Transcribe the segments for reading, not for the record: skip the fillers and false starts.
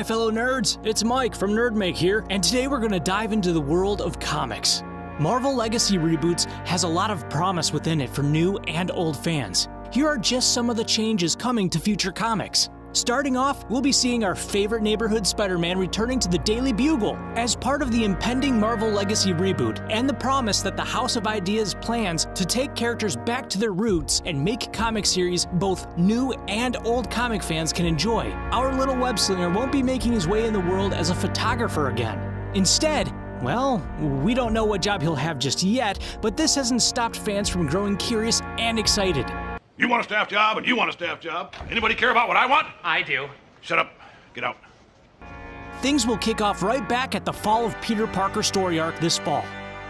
fellow nerds, it's Mike from NerdMake here, and today we're going to dive into the world of comics. Marvel Legacy Reboots has a lot of promise within it for new and old fans. Here are just some of the changes coming to future comics. Starting off, we'll be seeing our favorite neighborhood Spider-Man returning to the Daily Bugle as part of the impending Marvel Legacy reboot, and the promise that the House of Ideas plans to take characters back to their roots and make comic series both new and old comic fans can enjoy. Our little web-slinger won't be making his way in the world as a photographer again. Instead, well, we don't know what job he'll have just yet, but this hasn't stopped fans from growing curious and excited. You want a staff job, and you want a staff job. Anybody care about what I want? I do. Shut up. Get out. Things will kick off right back at the Fall of Peter Parker story arc this fall.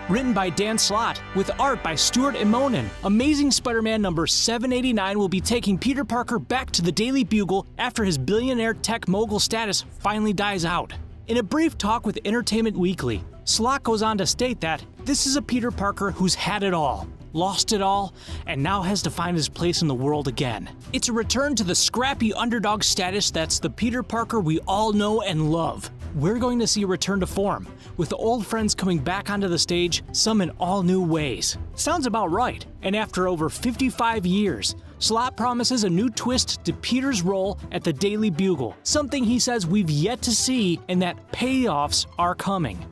Written by Dan Slott, with art by Stuart Immonen, Amazing Spider-Man number 789 will be taking Peter Parker back to the Daily Bugle after his billionaire tech mogul status finally dies out. In a brief talk with Entertainment Weekly, Slott goes on to state that this is a Peter Parker who's had it all, lost it all, and now has to find his place in the world again. It's a return to the scrappy underdog status that's the Peter Parker we all know and love. We're going to see a return to form, with old friends coming back onto the stage, some in all new ways. Sounds about right. And after over 55 years, Slott promises a new twist to Peter's role at the Daily Bugle, something he says we've yet to see and that payoffs are coming.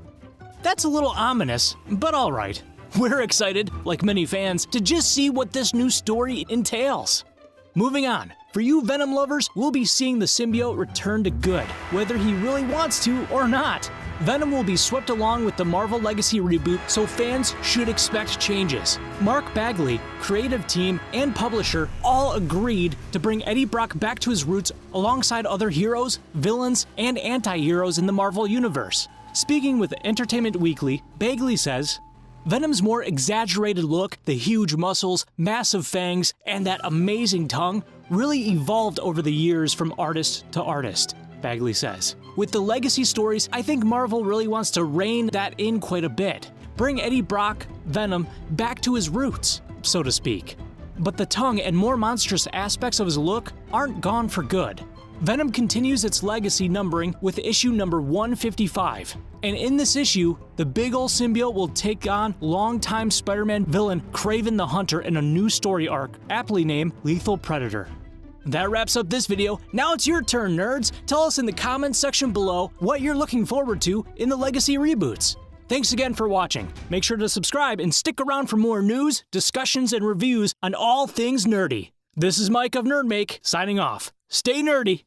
That's a little ominous, but alright. We're excited, like many fans, to just see what this new story entails. Moving on, for you Venom lovers, we'll be seeing the symbiote return to good, whether he really wants to or not. Venom will be swept along with the Marvel Legacy reboot, so fans should expect changes. Mark Bagley, creative team, and publisher all agreed to bring Eddie Brock back to his roots alongside other heroes, villains, and anti-heroes in the Marvel Universe. Speaking with Entertainment Weekly, Bagley says, Venom's more exaggerated look, the huge muscles, massive fangs, and that amazing tongue really evolved over the years from artist to artist, Bagley says. With the legacy stories, I think Marvel really wants to rein that in quite a bit. Bring Eddie Brock, Venom, back to his roots, so to speak. But the tongue and more monstrous aspects of his look aren't gone for good. Venom continues its legacy numbering with issue number 155. And in this issue, the big ol' symbiote will take on longtime Spider-Man villain Kraven the Hunter in a new story arc, aptly named Lethal Predator. That wraps up this video. Now it's your turn, nerds. Tell us in the comments section below what you're looking forward to in the Legacy reboots. Thanks again for watching. Make sure to subscribe and stick around for more news, discussions, and reviews on all things nerdy. This is Mike of NerdMake, signing off. Stay nerdy!